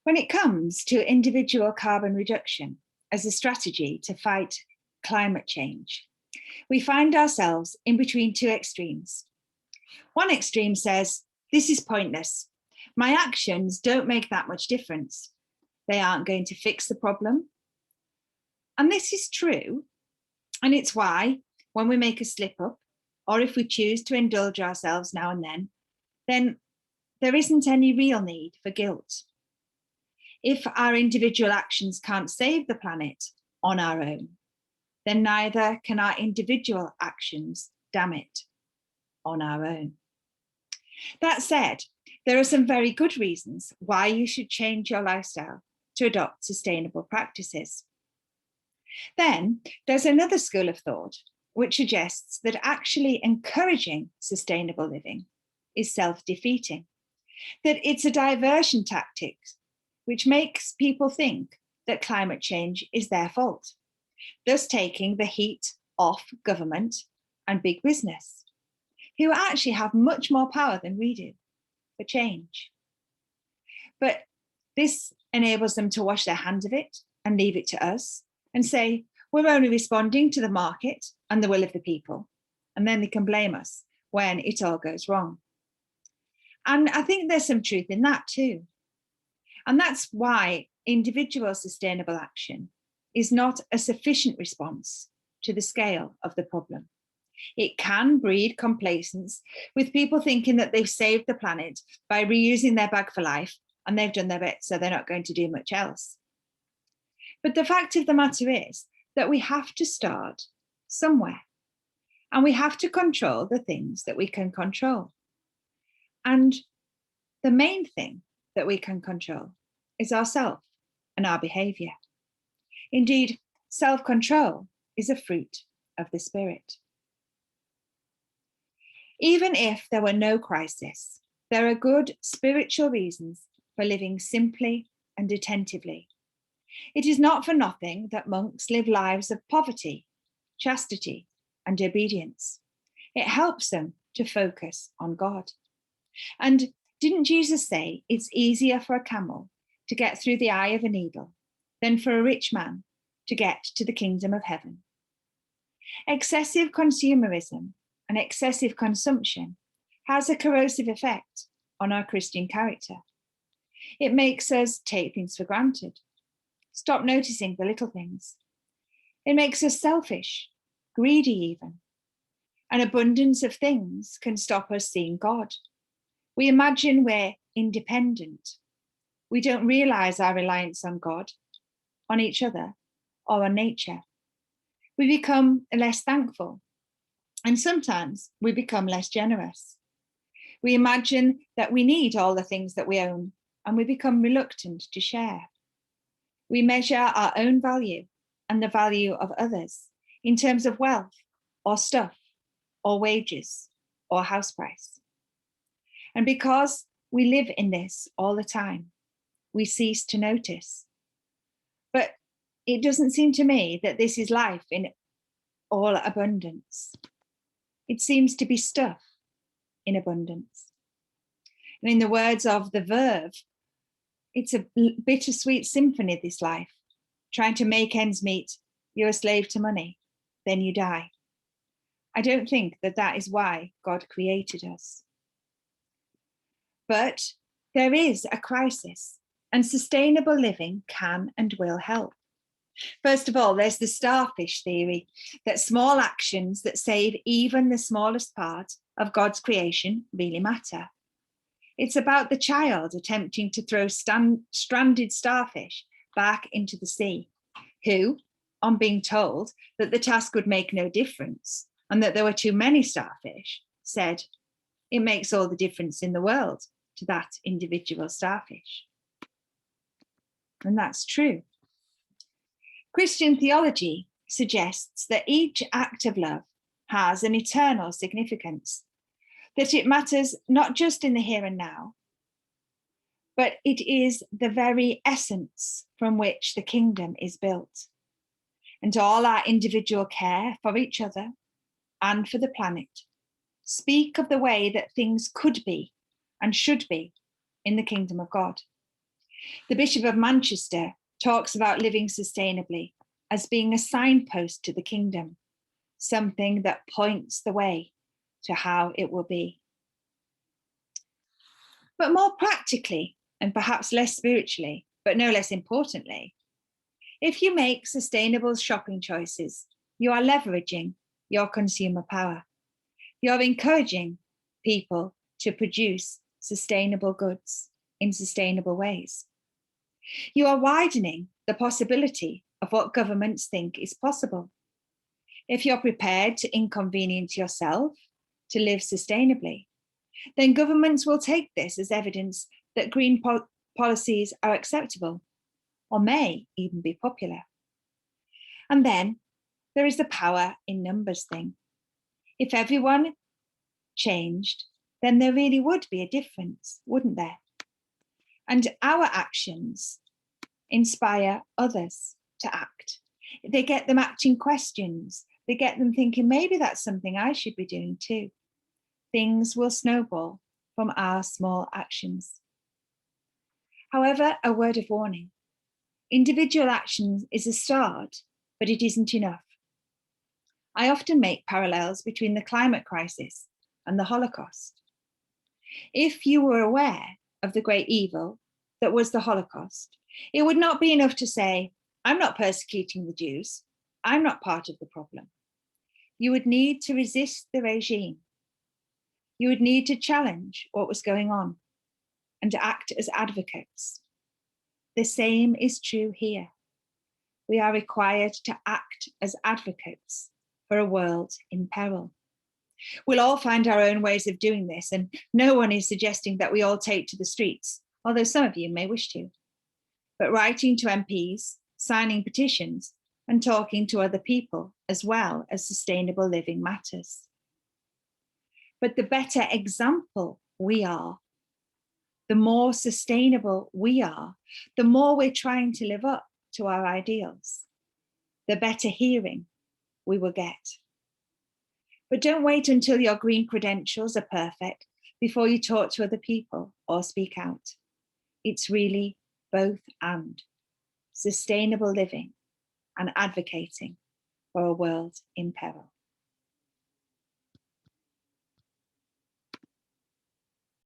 When it comes to individual carbon reduction as a strategy to fight climate change, we find ourselves in between two extremes. One extreme says, this is pointless. My actions don't make that much difference. They aren't going to fix the problem. And this is true. And it's why when we make a slip up, or if we choose to indulge ourselves now and then there isn't any real need for guilt. If our individual actions can't save the planet on our own, then neither can our individual actions damn it on our own. That said, there are some very good reasons why you should change your lifestyle to adopt sustainable practices. Then there's another school of thought which suggests that actually encouraging sustainable living is self-defeating, that it's a diversion tactic which makes people think that climate change is their fault, thus taking the heat off government and big business, who actually have much more power than we do for change. But this enables them to wash their hands of it and leave it to us and say, we're only responding to the market and the will of the people. And then they can blame us when it all goes wrong. And I think there's some truth in that too. And that's why individual sustainable action is not a sufficient response to the scale of the problem. It can breed complacence with people thinking that they've saved the planet by reusing their bag for life and they've done their bit, so they're not going to do much else. But the fact of the matter is that we have to start somewhere, and we have to control the things that we can control. And the main thing that we can control is ourselves and our behaviour. Indeed, self-control is a fruit of the Spirit. Even if there were no crisis, there are good spiritual reasons for living simply and attentively. It is not for nothing that monks live lives of poverty, chastity, and obedience. It helps them to focus on God. And didn't Jesus say it's easier for a camel to get through the eye of a needle than for a rich man to get to the kingdom of heaven? Excessive consumerism and excessive consumption has a corrosive effect on our Christian character. It makes us take things for granted, stop noticing the little things. It makes us selfish, greedy even. An abundance of things can stop us seeing God. We imagine we're independent. We don't realize our reliance on God, on each other, or on nature. We become less thankful, and sometimes we become less generous. We imagine that we need all the things that we own, and we become reluctant to share. We measure our own value and the value of others in terms of wealth or stuff or wages or house price. And because we live in this all the time, we cease to notice. But it doesn't seem to me that this is life in all abundance. It seems to be stuff in abundance. And in the words of the Verve, it's a bittersweet symphony, this life. Trying to make ends meet, you're a slave to money, then you die. I don't think that that is why God created us. But there is a crisis, and sustainable living can and will help. First of all, there's the starfish theory that small actions that save even the smallest part of God's creation really matter. It's about the child attempting to throw stranded starfish back into the sea, who, on being told that the task would make no difference and that there were too many starfish, said, it makes all the difference in the world to that individual starfish. And that's true. Christian theology suggests that each act of love has an eternal significance, that it matters not just in the here and now, but it is the very essence from which the kingdom is built. And all our individual care for each other and for the planet speak of the way that things could be and should be in the kingdom of God. The Bishop of Manchester talks about living sustainably as being a signpost to the kingdom, something that points the way to how it will be. But more practically, and perhaps less spiritually, but no less importantly, if you make sustainable shopping choices, you are leveraging your consumer power. You're encouraging people to produce sustainable goods in sustainable ways. You are widening the possibility of what governments think is possible. If you're prepared to inconvenience yourself to live sustainably, then governments will take this as evidence that green policies are acceptable or may even be popular. And then there is the power in numbers thing. If everyone changed, then there really would be a difference, wouldn't there? And our actions inspire others to act. They get them asking questions. They get them thinking, maybe that's something I should be doing too. Things will snowball from our small actions. However, a word of warning. Individual action is a start, but it isn't enough. I often make parallels between the climate crisis and the Holocaust. If you were aware of the great evil that was the Holocaust, it would not be enough to say, I'm not persecuting the Jews. I'm not part of the problem. You would need to resist the regime. You would need to challenge what was going on and to act as advocates. The same is true here. We are required to act as advocates for a world in peril. We'll all find our own ways of doing this, and no one is suggesting that we all take to the streets, although some of you may wish to. But writing to MPs, signing petitions, and talking to other people, as well as sustainable living matters. But the better example we are, the more sustainable we are, the more we're trying to live up to our ideals, the better hearing we will get. But don't wait until your green credentials are perfect before you talk to other people or speak out. It's really both and sustainable living and advocating for a world in peril.